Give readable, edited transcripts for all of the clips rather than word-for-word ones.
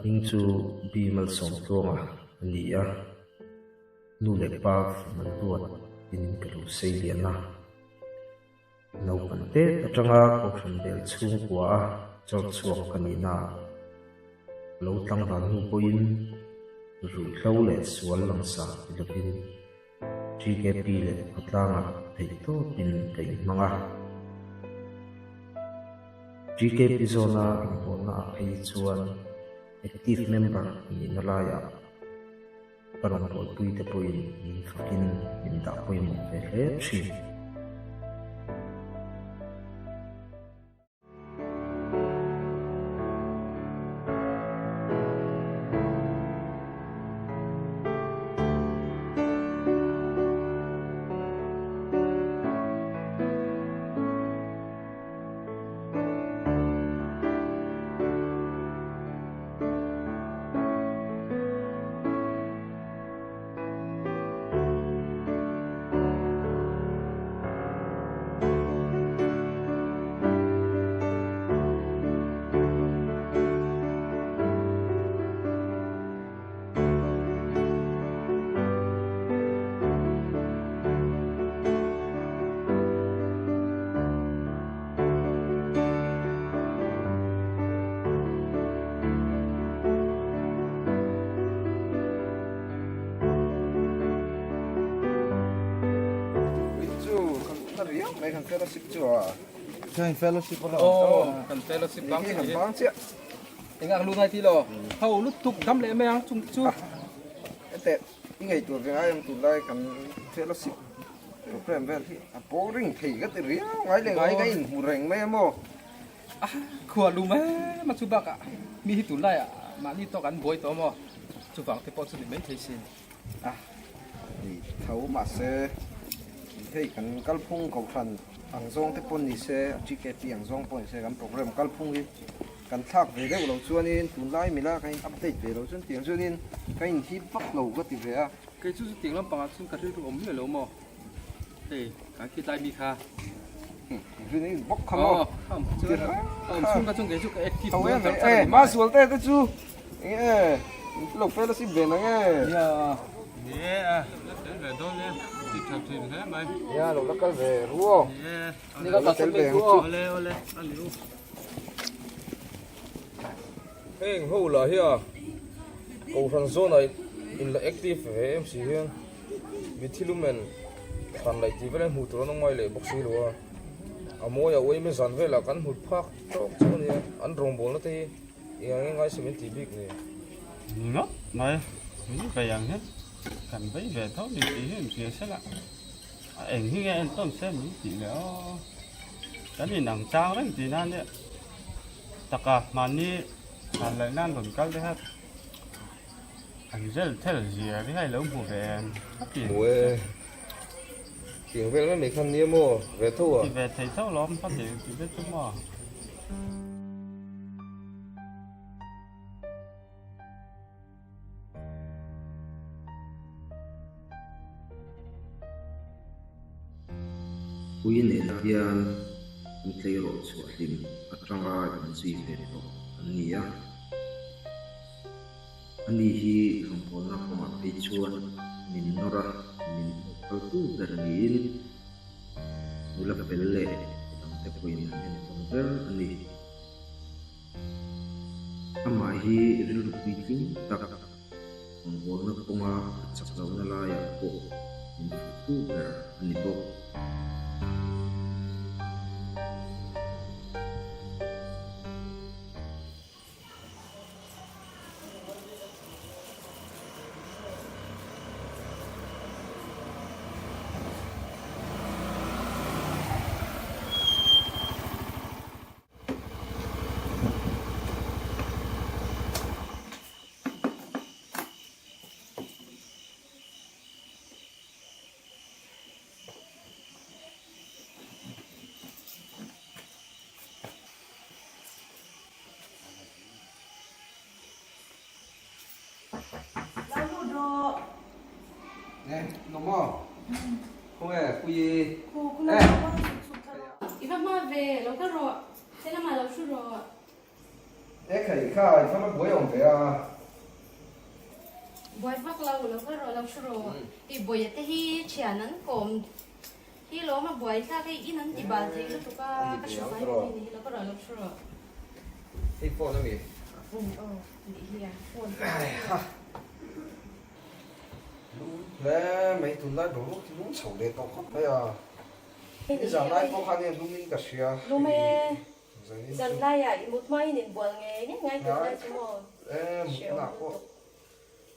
hình chu bimal som tonga nia nu le pa man tuat in kalu seiliana no pante atanga ko khandel chung kwa chor chuak kanina lo tlang dan hu poin ru hlo le sual lang sa pilapin GKP le atlanga theito pin kai manga GKP zona angona ai chuan active member ni nalaya parang pol pui te poin ni fakin min da poi mo fe he chi mấy thằng fellowship chưa? Thằng fellowship rồi. Thằng fellowship bám Thằng bám chứ. Anh ăn luôn hay thì lo. Hầu lúc tục đâm lệ mẹ chung chú. Tệ. Những ngày tuổi với ai em tuổi lại thằng fellowship. Program về thì bố rình thì cái từ riêng ngay là ngay cái hủ rình mấy em mô. Khua luôn mà chú bác ạ. Mi hít tủ lại ạ. Mà đi to gắn bối to mà. Chú vắng thì bọn chú đi mấy thấy xin. Thì thấu mà xe. Thì cần kalpung cầu phần ang zong te pon ni se GKP ang zong pon se kan program kalpung đi kan thak về đấy lo chuan in tun lai mila kan update về lo chuan tiang chuan in kan hi pak lo ka ti ve a Cái chú tiếng lắm bằng chung cả thứ ống người lâu mà. Thì cái kia tai mi kha. chuan in bok khamo Chung cả chung cái chú cái active. thấu em ma sual te te chu e lo fellowship về nó nghe ya lo lakal về ruo Ni ka kasal be ko. Heng ho la hia. Ko fan zone này in la active ve em si hian. Vithilumen khan lai ti velen hu to nong mai le boxi lo. Amoya oi me zan ve la kan hut phak tok chu ni an rong bol na te yang ngai semen ti big ni. Ngốc này mình về ăn hết cần bấy về thấu thì mình chia sẻ lại ảnh như em tôm xem những chỉ léo cái gì nặng trao đấy thì nan đấy tất cả mà ni ăn lại nan còn cao đấy hết anh rất thế là gì cái hay lớn của về Ue. Tiếng về mấy khăn nia mô về thu à. thì về thấy thấu lắm phát triển thì biết chúng mà Ui ne la hian an tlei ro chu hlim atanga an zui ve to an nia ani hi hangpolna panga pe chuan min nora min kal tu ber niin ula pelle tam te poin an tom ber ani ama hi ril piting tak hangpolna panga chaklo na la ya ko min tu ber ani to nè nó mò không hề quy Iba mà về nó có rồi, thế là mà nó chưa rồi. ê khẩy khai thằng nó bối ông về à bồi vác lâu lâu cái rồi lâu rồi thì bồi cái hi chả nắn cồm hi lố mà bồi ra cái in nắn thì bà thấy nó tụi cái số phải này lâu cái rồi lâu rồi thì phone nó gì bị hi à phun lẽ mấy tuần nay đồ lúc thì đúng xấu để tao khóc đấy à bây giờ nay có khả năng lúc mình cả xia lúc mẹ giờ dần lại à một mấy niệm buồn nghe nhé ngay từ đây chứ mà em nào có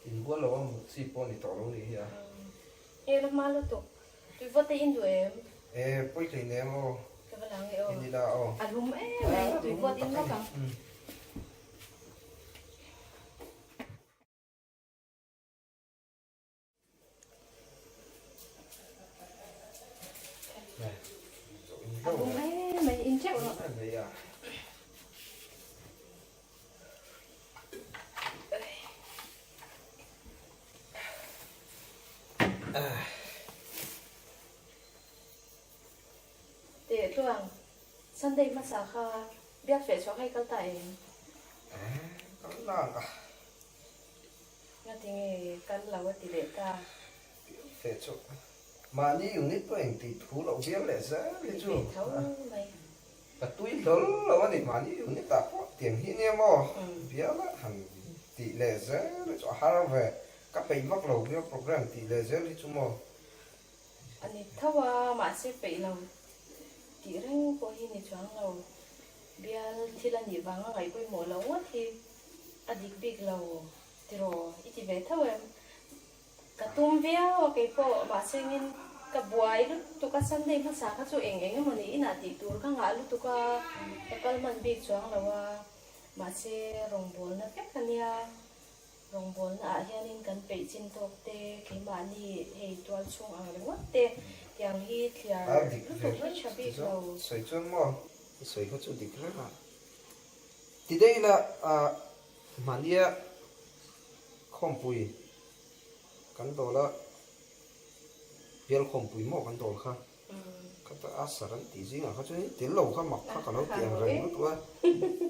in bữa lâu một xí phone thì tao luôn đi à em lúc mà lúc tụt tôi vớt tay in rồi em ê bữa thì nè mà cái cái làng ấy đi đâu à lúc mẹ này tôi vớt in nó cả này à lúc mẹ mày in chắc rồi này à để tôi ăn Sunday mà sao kha biết phải cho hay cái tại có nào cả nghe thì cái là cái tỷ lệ ta phải cho mà đi dùng nít của anh thì thú lậu biết lẽ ra đi tỷ chứ lệ thấu mày và túi lớn là anh mà đi dùng nít ta có tiền hi nè mà biết là hẳn tỷ lệ ra để cho hai về các bệnh mắc lậu biết program tỷ lệ ra đi chứ mà anh ấy thấu mà sẽ bị lâu tỷ răng có hi này choáng lâu bia thì là nhị vàng ngày quay mồi lâu quá thì anh đi biết lâu thì rồi ít thì về thấu em cả tôm véo cái bộ mà sẽ nhìn cả buổi lúc tụi cái Sunday mà sáng các chỗ em mà ní là tỷ tuổi các ngã lúc tụi cái mình biết choáng lâu mà sẽ rong buồn nó phép cái nia rong buồn à hiện nên cần bị chín thuộc tê cái mà ní hay tuần chung ăn được tê yang hi thì lúc tụi rất là biết lâu sợi chân mà sợi có chút địch lắm mà thì đây là mà đi không bùi cắn đồ là biar không bùi mỏ cắn đồ khác cái ta asaran tí gì à, chứ tiếng lẩu khác mặc khác cả nó tiếng rồi nó tuổi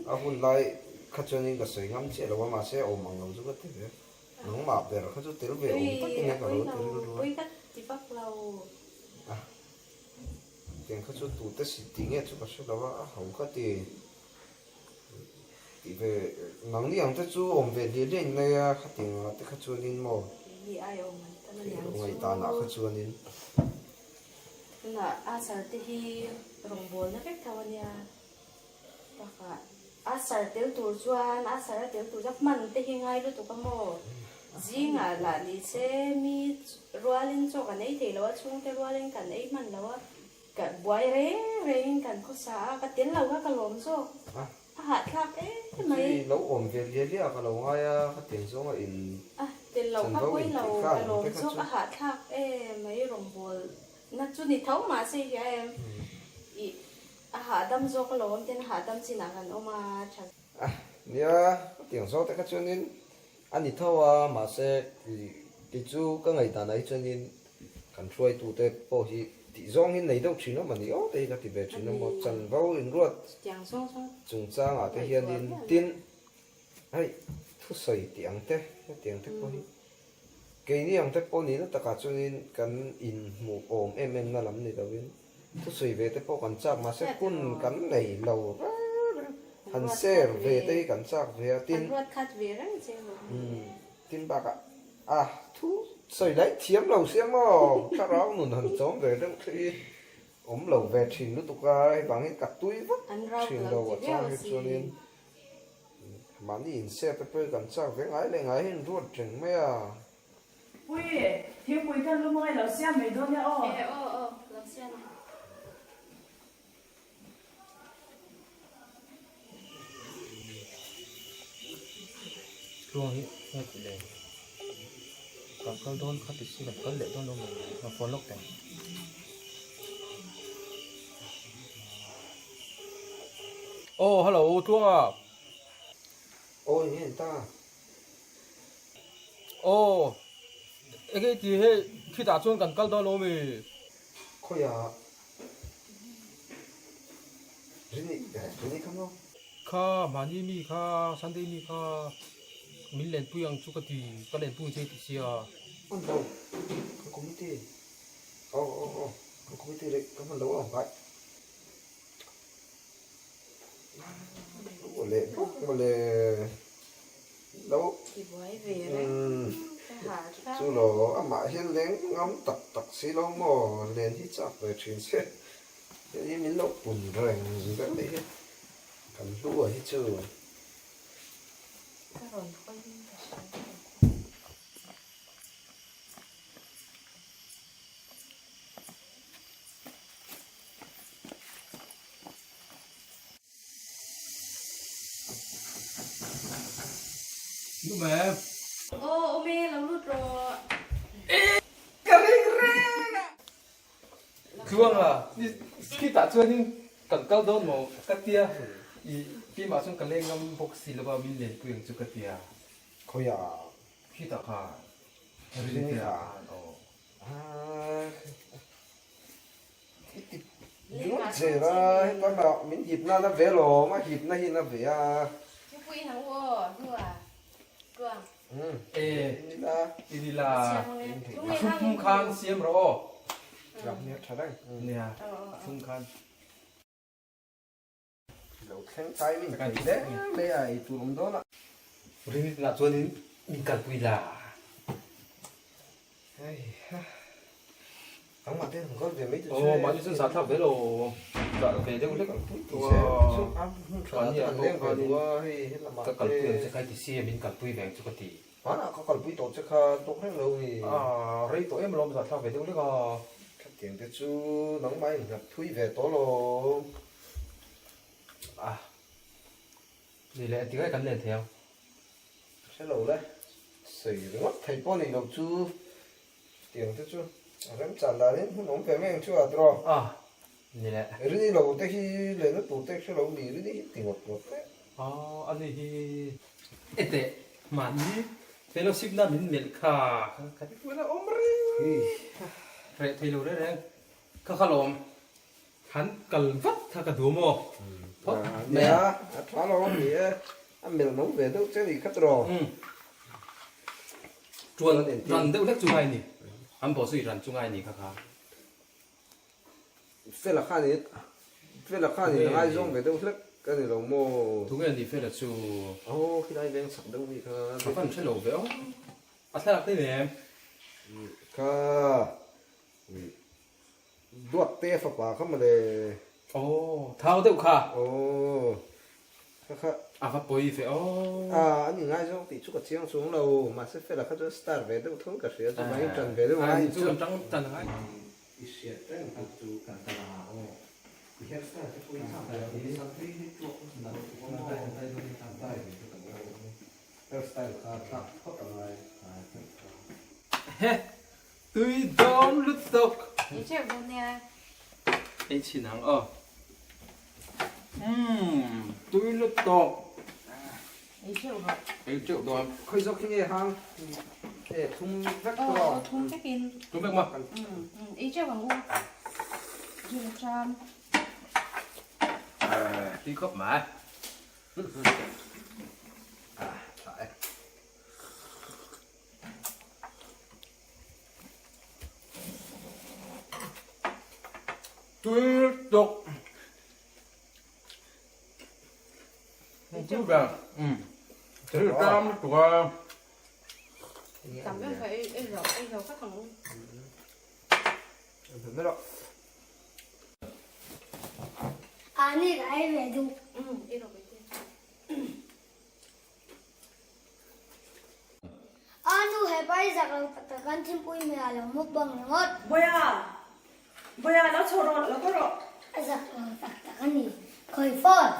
hôm nay khác cho nên cái sợi ngắm chết là mà sẽ ôm bằng lẩu chút cái thế nó mập về rồi khác cho tiếng về ôm tất cả những cái lẩu tiếng rồi quý cách thì bắt lâu tiếng khác cho tụt tới xịt tiếng nghe chút cái số đó không có tiền thì về nắng đi ăn tới chú ôm về đi đến này khác tiếng tới khác cho nên mò thì ai ôm mình người ta nào khác cho nên là asar thì hi rong bol na phép thao nha baka asar tel tur chuan asar tel tur jak man te hi ngai lu tu ka mo zinga la li se mi rualin cho kan ei thelo chung te rualin kan ei man lawa ka buai re kan ko sa ka ten lawa ka lom so hat khak mai lâu ôm về đi à cái lâu ngay cái tiền số mà in ten law ka koi law ka lom so ka hat khak mai rong bol na chu ni thau ma se ya em i ha dam zo ka lom ten ha dam sin kan oma chan nia tiếng số tại các cho nên anh đi thâu mà sẽ thì chú cái ngày ta này cho nên cần xuôi tụ tế bỏ thì dòng hình này đâu chỉ nó mà nhiều đây là thì về chỉ nó một trận vào in ruột chang so so chúng ta ở đây hiện in tin hay thu sợi tiếng thế bỏ hi cái này ông thế bỏ ní nó tất cả cho nên cần in một ôm em nó làm này đâu biết thu sợi về thế bỏ cần chắc mà sẽ cún cần này lâu hắn xe về đây cần chắc về tin ruột khát về răng che tin bạc thu sợi đấy chiếm lầu xem mà chắc đó mình hắn chống về đâu thì ốm lầu về thì nó tụt ra bằng cái cặp túi vứt chuyện đầu ở trong hết cho nên mà nhìn xe tới cần chắc về ngay hình ruột chừng mấy Ui, thiếu bùi thân lúc mới là xem mấy thôi nha ô. làm xem luôn hi ngay tỷ lệ còn câu đôn khác thì xin có lệ đôn đâu mà phone lốc này oh hello Thuông à ôi hiện ta oh cái gì hết khi đã chuông cần câu đôn đâu mì khôi à rini không đâu ข้ามานี่มีข้าซันเดย์มีข้ามิลเลนปุยังจุกตีก็เล่นปุยเจติเสีย มันđâu cái committee cái committee đấy cái mình đâu không phải một lệ đâu ที่ไว้เวรไปหาข้าว chú nó à mà hiện lên ngắm tặc tặc xí lo mò lên hít chặt về chuyến xe cái gì mình lâu bùn rồi gì cái đấy cần lúa hết chưa ก็ร้อนค่อยวิ่งไปใช้ รู้ไหม โอ้แม่เราลุดรอ คือว่านี่พี่ตัดช่วยนี่กันเก้าโดนหมอกระเตียอีพี่มาช่วงกันเล่นงำพกศิลปะมิลเลนปุยังจุกเตีย thôi à พี่ตาค่ะ เรื่องนี้ค่ะ โอ้ à đúng rồi là cái mà mình hít nó về rồi mà hít nó về à ที่ปุ้ยหนังวัวด้วยด้วย เอ นี่ละ อีดีลา เสียงเลยทุกเรื่อง ทุ่มคางเสียมรอ gặp nhiều thật đấy เนี่ยทุ่มคาง đầu tháng tay mình cái đấy đây là tụ lắm đó là วันนี้น่าชวนนี่มีการปุยลา ông mà tên không có về mấy tụ โอ้มาที่สุดสาทับเวโลจะเวเดียวเล็ก tụ ตัว xe xuống ăn Còn thở nhiều thằng không, lên còn về nhiều. đùa hay hết là ก็ mặt กัลเปลือนจะใครที่เสียบินกัลปุยแหวงจุกตี đó là có còn quý tổ chức tổ chức lâu thì เรียกตัวเอ็มลมสาทับเวเดียวเล็กก็ các tiền cái chú nóng máy gặp thui về tổ luôn นี่แหละที่ให้กันเล่นแถว sẽ lâu đấy sỉ ngót thầy bọn này đầu chú tiền cái chú rem trả lại đến không nóng về mấy chú à trò นี่แหละ rồi đi lâu tới khi lên nó tụ tới chú lâu đi rồi đi tiền một một đấy อันนี้เอเตะมันนี่เฟลชิพน่ะมินเมลค่าคันเวลาอมรีเฟรเทโลได้แรงข้าขลมหันกัลวัดถ้ากระดูมอเพราะ mẹ thoá lo gì á anh mình nóng về đâu chứ gì khát trò จวนรันเด็กเล็กจุงไงนี่อันบอกสิรันจุงไงนี่ค่ะ phê là khai thì ai dùng về đâu hết cái này là mồ ทุกอย่างนี่เฟลชู ô khi đây đang sẵn đâu gì เขาฟันเชลโลเวลอัตลักษณ์ได้เนี่ย cả đuột tê phật bà không mà để โอ้เท้าเด็กค่ะ ô khá ฟักปุยเฟล anh nhìn ai dùng thì chút cả chiang xuống đâu mà sẽ phải là các chỗ start về đâu thương cả sửa cho mấy trần về đâu อัน ai นี้จุนจังจันไง Isiet kan tu kan tanah oh. Biar sta tu pun sampai ini sampai itu nak sampai itu sampai itu kan. Hairstyle tak kok alai. เฮ้ตุยดอมลุดตก นี่เจ็บตรงเนี้ย ไอชินังตุยลุดตก นี่เจ็บหรอ ไอเจ้าดอม Khơi dọc cái hang. Để thung vắt โอ้ to. ทุ่งจะกิน รู้ไหมว่า อีเจ็บของกูยืนจาน ที่ครบหมา Phải. ตุยลุดตกคือแบบจะตามตัว cảm ơn phải ai giàu các thằng Thế đó. Ani gai về du. đi rồi bây giờ Anu hai pai giặc lang patakan chim pui me ala mo bang ngot. Boya nó choro nó có rồi. Giặc lang patakan ni khoi phot.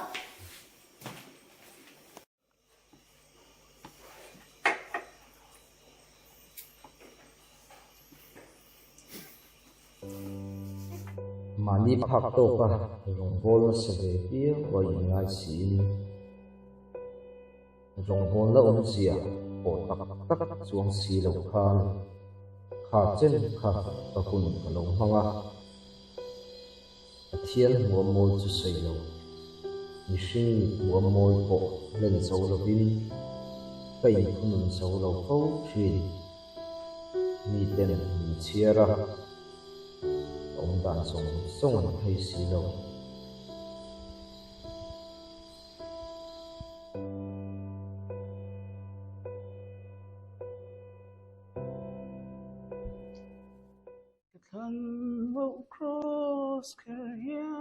Mani phak to ka rong bol na sa ve wa ingai sin rong bol la om sia o tak tak chuang si lo khan kha chen kha ka kun ka lo hanga thian mo mo chu sei lo mihring tua mawi pawh len zo lovin kei phunun zo lo fo thin mi ten min chiara ông đàn song hay xì lâu thân mẫu cross career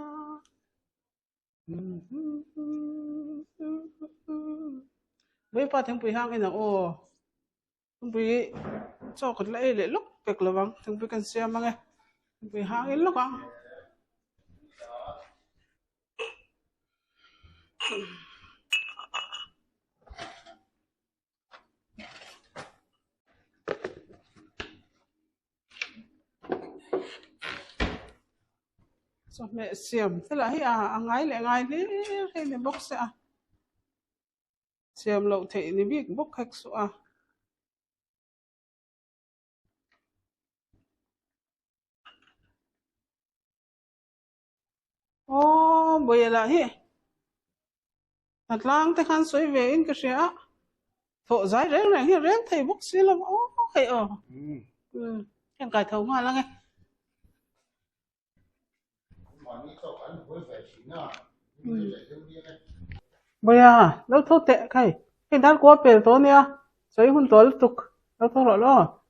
với ba thằng bùi hang này là ô thằng bùi cho cái lễ lễ lúc việc là vắng thằng bùi cần xem mà nghe bùi hang ấy lúc vắng sao mẹ xem thế là hay ngay lại đi hay là bốc sẽ xem lậu thị thì biết bốc khách số ô bây giờ hi thật lang thế khăn suy về in cái gì á thọ giải rèn này hi rèn thầy bốc xí lắm ô hay em cài thầu mà là nghe bây giờ lâu thôi tệ cái đàn qua bể tối nè xây hun tối tục lâu thôi rồi đó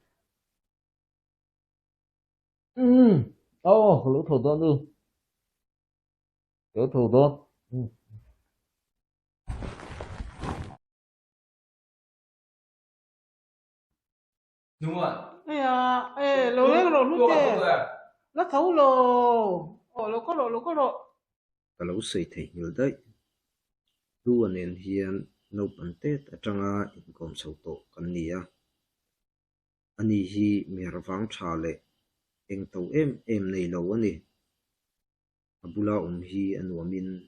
lũ thầu đó luôn lũ thầu đó đúng rồi ê lâu lên rồi lúc tệ nó thấu rồi lâu có rồi cả lũ xây thì nhiều đấy tu anh em hiền nấu bánh tết ở trong in com sầu tổ cần nia anh hi mèo vàng trà lệ em tàu em này lâu anh đi abula hi anh wa min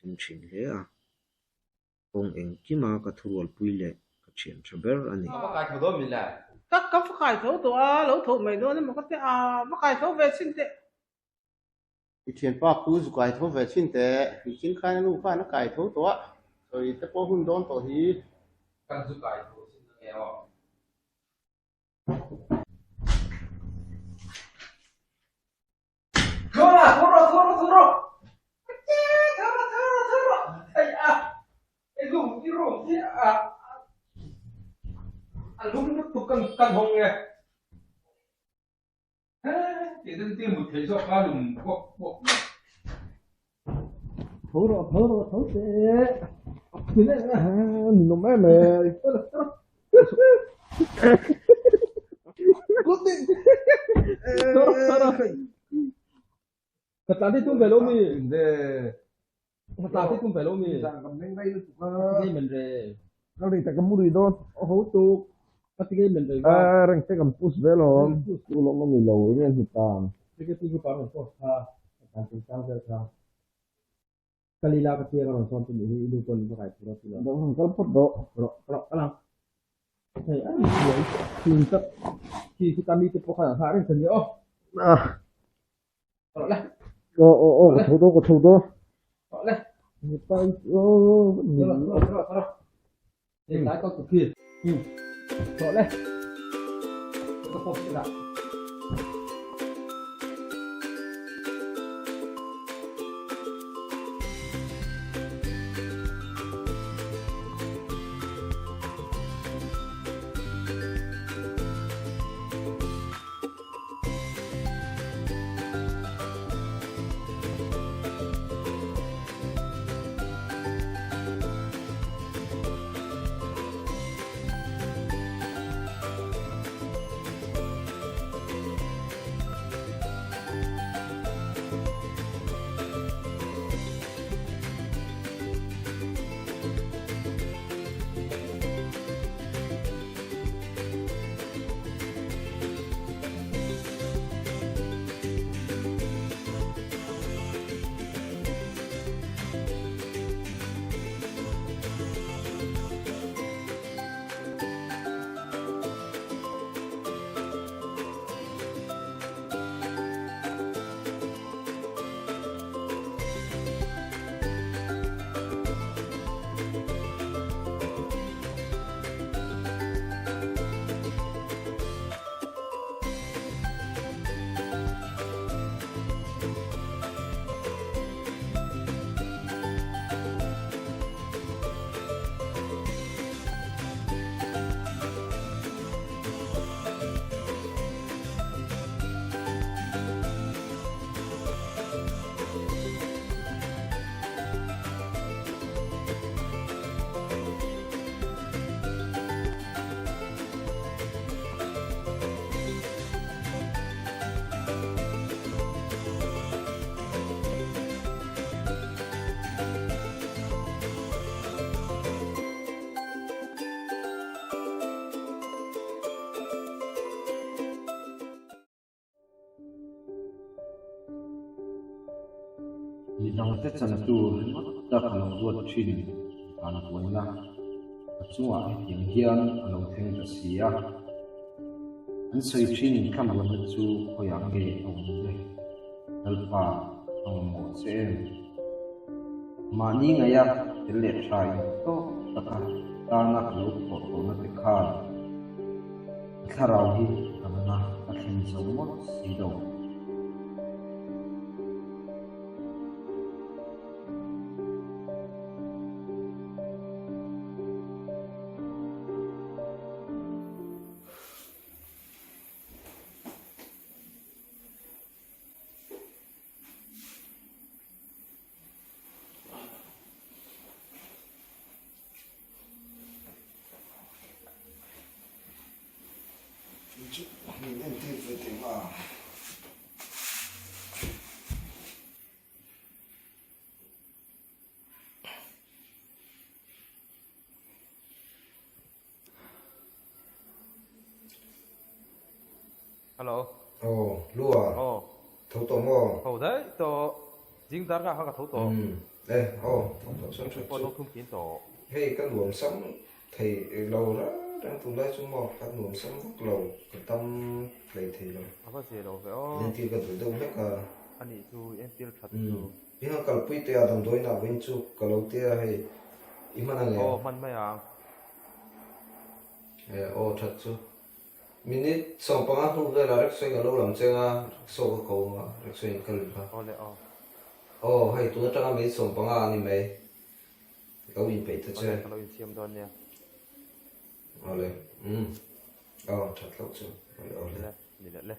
tin chin le ông em kima ka thual pui le ka chen chaber anh có cái thủ đô mình là các phải khai thấu tổ lỗ thổ mày đó nhưng mà có thể mắc khai thấu về xin tệ chuyện ba cú rồi cài thấu về xin tệ thì chính khai nó phải nó cài thấu tổ rồi tất cả hun đón tổ thì cần giúp cái thủ xin nghèo thua rồi ai dùng cái lúc nó tụt căng hông nghe thì đừng tìm một thế cho ba dùng bộ thấu tệ thì đấy nó mẹ thật là thích không phải lâu mi thật là thích không phải lâu mi rằng cầm lên đây đi mình về nó đi tại cái mũi đó hố tu bắt cái mình về rằng cái cầm push về rồi tu nó người lâu nên thì tạm cái tu cái bằng của ta tình cảm về ta kalila cái kia còn son tu đi đi con cái pura pura đó là cái phốt đó kalau thầy ăn nhiều tin tức khi kami tu pokoknya hari ini kalau lah cái thủ đó kalau lah người ta hiện tại có cực kỳ kalau lah có phong cách midang te chan tur ta kalong ruat thin an puanna chunga hiam hian alo theng ta sia an soi thin kham lam chu khoyang ge ong le alpa ong mo chen mani ngaya tele trai to taka ta na lu ko to na te kha tharau hi amna athin zo mo si do nên thêm với tiếng mà Hello. lúa thấu tổ mò Hầu đấy, to riêng ta ra họ thấu tổ. đây thấu tổ sân sân Con nó không kiến tổ. hay các luồng sống thì lâu đó đang tụi đây chúng mò các luồng sống rất lâu cái tâm lấy thì rồi Apa sih đâu phải ô. nên thì cái tụi đông hết cả Anh ấy chú em tiêu thật chú. nhưng mà kalau pui tia đồng đối nào bên chú kalau tia hay iman anh Ô, mình mấy à. thật chú minit xong bằng thu cái là rất xoay cái lâu làm chơi à số cái cầu mà rất xoay cái lửa Ô lệ hay tụi nó mấy xong bằng anh mấy cái gì vậy thật chứ Kalau isiam don ya. lên thật lâu chú lên Lihat leh.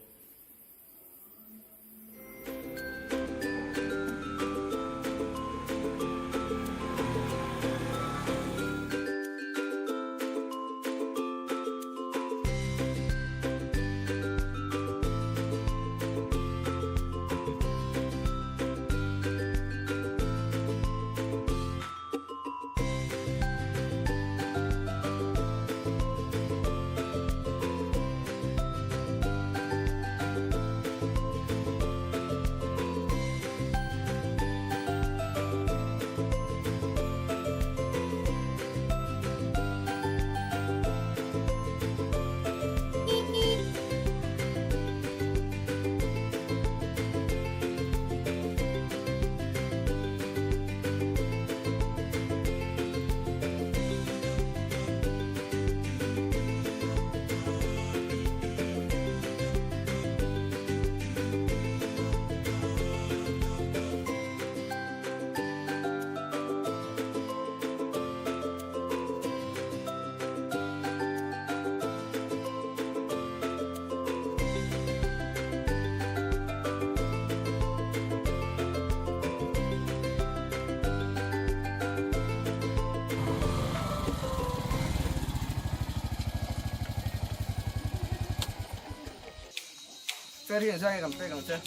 cái hiện ra cái cầm chơi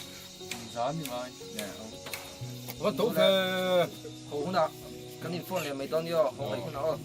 Giá như vậy. What the fuck? hổ nào cái nhìn phone này mấy ton vô hổ mấy con nào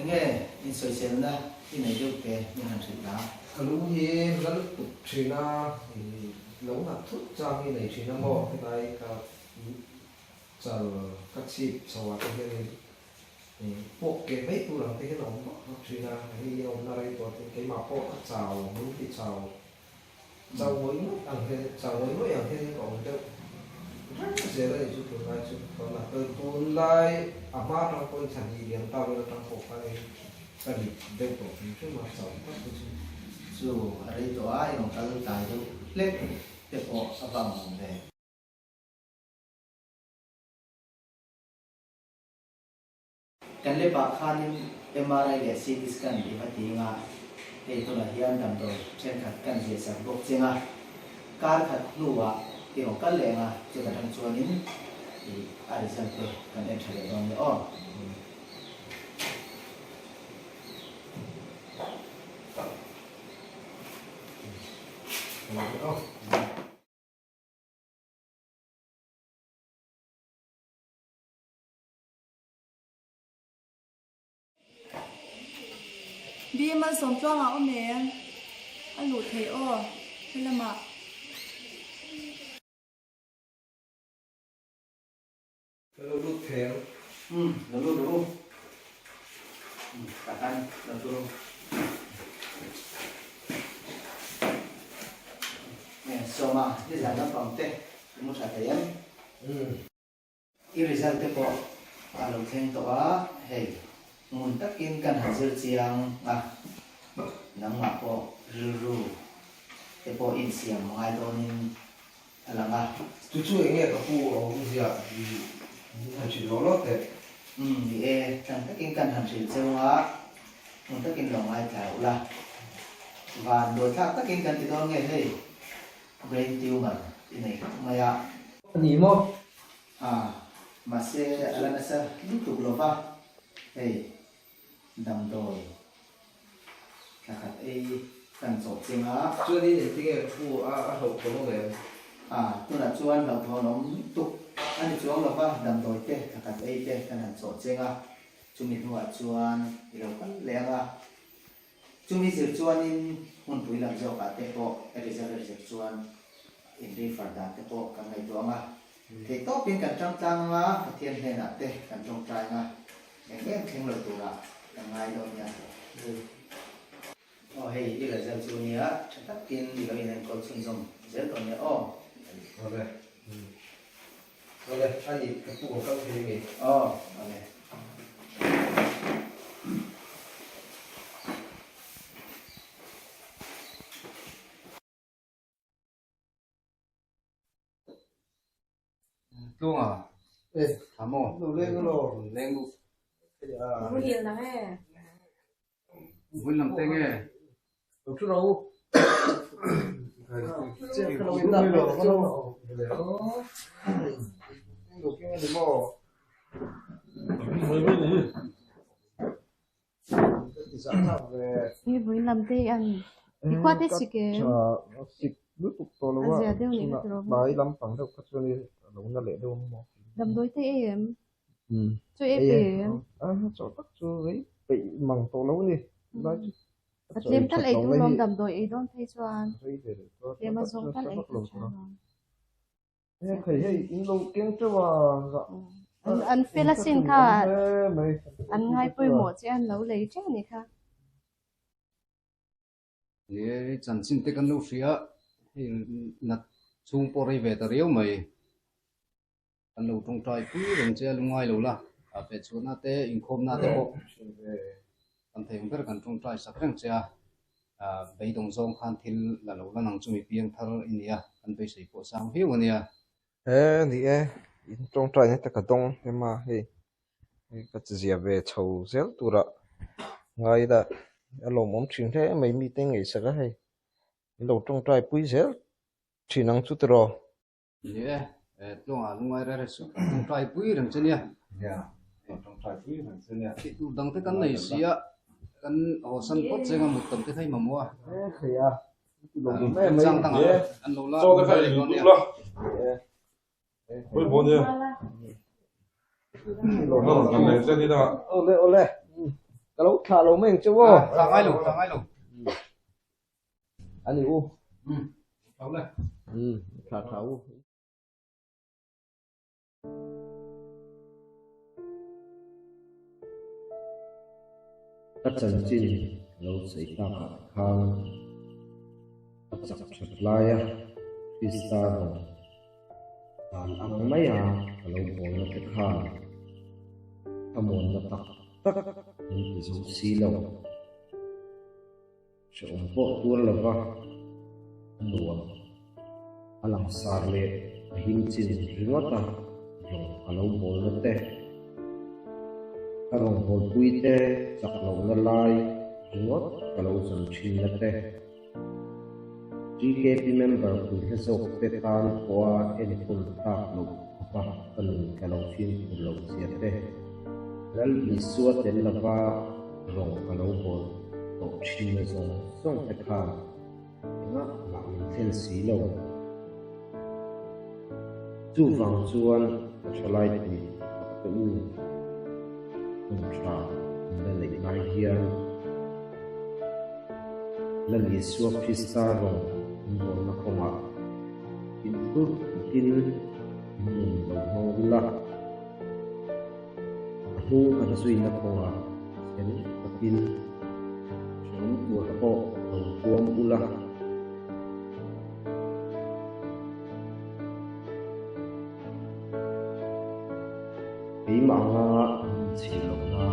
nghe in soi xem đó in này được kề nhưng làm sự đó cái lũ gì nó lúc chuyện na thì lũ là thuốc cho cái này chuyện na mò cái này cả chờ các chị sau cái này bộ cái mấy tu làm cái nó chuyện na cái ông na đây có cái mà bộ các chào lũ thì chào chào với nước ăn thế chào với nước ăn thế còn được rất dễ đấy chú tụi này chú còn là tôi tuôn lại mà trong con sản gì điểm tao là trong bộ cái gì đây tổ chứ mà chào các cái dù ở đây tổ ai còn cái tài đâu lên để có sắp vào để kan le ba khanin MRI le CT scan di hati nga e to la hian dam do chen khat kan je sa bok chenga car khat nuwa ino kal lenga chu ka thang chuanin a result te kan en thale don le o Bi mà sống cho ngạo mẹ anh lụt thấy ô hay là mà Kalau lu theo lalu dulu katakan lalu dulu so mà cái giải nó bằng tê một sạch tiền cái result tê po alo theng to a hey mun takin kan hazir chiang nang ma po ru tê po in siam ngai donin alanga tu chu nghe ka pu o ku sia han chi lo lo te vì thằng takin kan hazir chiang mun takin lo ngai thau la và đối thác takin kan ti do nghe hey brain tumor ini maya ni mo masih ala nasa lutuk lova dam doi kakat kan sok singa chu ni ni tinge ka pu a ho ko lo le tu na chuan lo tho nom tuk ani chuang lova dam doi te kakat te kan han sok singa chumi nuwa chuan ilo kan lenga chumi sir chuan in hun pui lam zo ka te ko reserve chuan in ri farda te ko kan ngai tuanga thì tốt bên cạnh trong trang á thiên hệ là tê cạnh trong trái á em thêm lời tụ là ngay đâu nha hey đi là dân chủ nghĩa tất nhiên đi là nên có chuyên dùng dễ rồi nhé rồi anh đi ka pu ko ka thi ni Luôn à? Thảm ồ. lu le lo Lên ngủ. Không hiền lắm ấy. Vui làm tên nghe. tu chu đâu Chết ka lo in da lo ka lo lu ke ni mo Như với làm tê ăn. Đi qua tết xịt kìa. xịt lu tu to lo Anh dè tiêu này cái rồi. bai lam pang đâu ka chu ni lo na le do mo Đầm đôi tê em. Cho em em. cho tak chu ấy bị măng to lo ni ba Em tắt lấy tu lom đầm đôi ấy đón thấy cho anh. Em mà sống tắt lấy cho anh thấy hay in lo kiêng cho anh phê là xin cả anh ngay bơi một chứ anh nấu lấy chứ này cả Ye chan sin te kan lo sia. Nat chung po rei ve ta reu mai. Kan lo tong trai pu ren che lu ngai lo la. A pe chu na te in khom na te ho. Kan thei ber kan tong trai sak reng che bei dong zong khan thil la lo la nang chu mi piang thar inia kan be sei po sang hiu ania. ni in trong trai này ta cả đông em mà hey cái gì về chầu zel tu ra ngay đó alo mom chim thế mấy meeting ấy sao hey lâu trong trai pui zel chỉ năng chút rồi Ye lo a lu ngai ra su tong trai pu ren che nia. yeah trong trai pui mình xin nha Ti tu dang te kan nei sia. Kan ho san pot che nga mut tam te thai ma mo. thì lâu Mẹ Giang tăng ăn lẩu la. Cho cái phải đúng lo. Với bố nhỉ. Nó làm này sẽ đi đâu? ole cái lâu thả lâu mình chứ vô Thằng ai lẩu. anh yêu Lẩu này. thả u các chân chín lâu xảy ta khang chặt chặt lại phi sa rồi ăn mấy lâu bồi nó cái khang thầm muốn nó tắc những dấu xí lâu chỗ bộ tua là va đùa alang sar le hin chin ringota rong alo bol na te karong bol pui te chak lo na lai ringot kalo san chin na te GKP member của thế giới Việt Nam qua Edipun Tháp Lục và phần cả lòng phim của lâu diệt thế lần bị xua đến là va rồng cả lâu bồn tổ chim mê dòng sông thạch hà ngã mạng thiên sĩ lâu chu vàng chuan trở lại thì tự cùng trà nên lấy ngay hiền lần bị xua Krista rồng buồn nó không ạ in phước tin mình đồng hồ là thu cả suy nó không ạ sen tin chúng buồn họ đồng tuông ula bí mạng là chỉ lòng na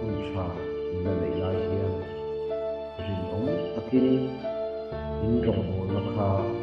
không trả là lấy lại hiền rình ống takin in rồng buồn nó khá